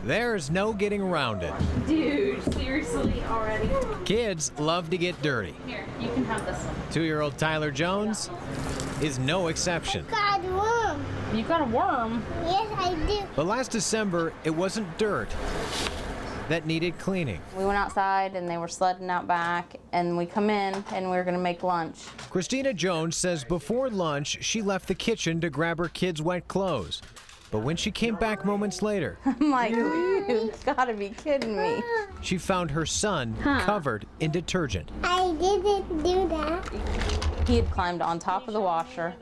There's no getting around it. Dude, seriously, already? Kids love to get dirty. Here, you can have this one. 2-year-old Tyler Jones is no exception. I got a worm. You got a worm? Yes, I do. But last December, it wasn't dirt that needed cleaning. We went outside and they were sledding out back, and we come in and we were gonna make lunch. Christina Jones says before lunch, she left the kitchen to grab her kids' wet clothes. But when she came back moments later, I'm like, you gotta be kidding me. she found her son covered in detergent. I didn't do that. He had climbed on top of the washer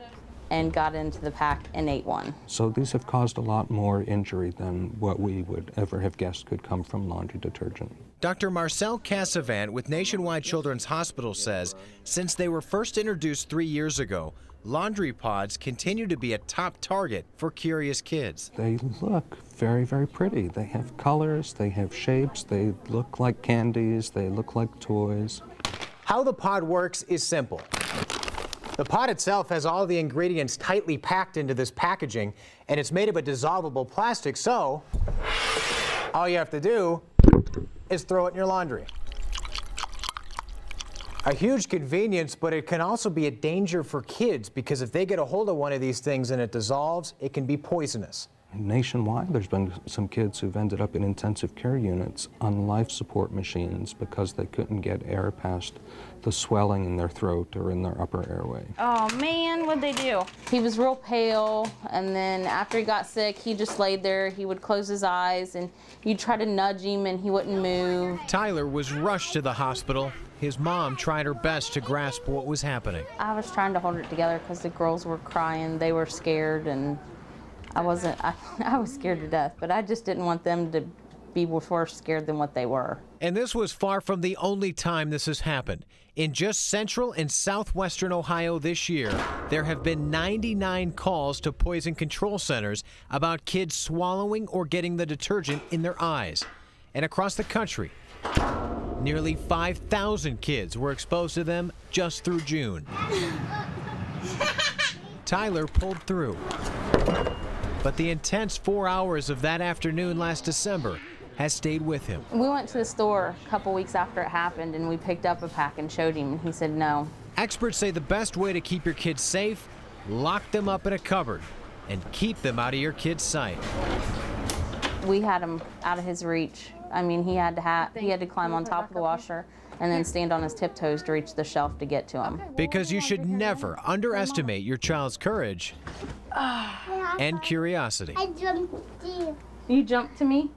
and got into the pack and ate one. So these have caused a lot more injury than what we would ever have guessed could come from laundry detergent. Dr. Marcel Cassavant with Nationwide Children's Hospital says since they were first introduced 3 years ago, laundry pods continue to be a top target for curious kids. They look very, very pretty. They have colors, they have shapes, they look like candies, they look like toys. How the pod works is simple. The pod itself has all the ingredients tightly packed into this packaging, and it's made of a dissolvable plastic, so all you have to do is throw it in your laundry. A huge convenience, but it can also be a danger for kids because if they get a hold of one of these things and it dissolves, it can be poisonous. Nationwide, there's been some kids who've ended up in intensive care units on life support machines because they couldn't get air past the swelling in their throat or in their upper airway. Oh man, what'd they do? He was real pale, and then after he got sick, he just laid there. He would close his eyes, and you'd try to nudge him, and he wouldn't move. Tyler was rushed to the hospital. His mom tried her best to grasp what was happening. I was trying to hold it together because the girls were crying. They were scared, and I was scared to death, but I just didn't want them to be worse scared than what they were. And this was far from the only time this has happened. In just central and southwestern Ohio this year, there have been 99 calls to poison control centers about kids swallowing or getting the detergent in their eyes. And across the country, nearly 5,000 kids were exposed to them just through June. Tyler pulled through. But the intense 4 hours of that afternoon last December has stayed with him. We went to the store a couple weeks after it happened, and we picked up a pack and showed him, and he said no. Experts say the best way to keep your kids safe, lock them up in a cupboard and keep them out of your kids' sight. We had him out of his reach. I mean, he had to climb on top of the washer and then stand on his tiptoes to reach the shelf to get to him. Because you should never underestimate your child's courage and curiosity. I jumped to you. You jumped to me?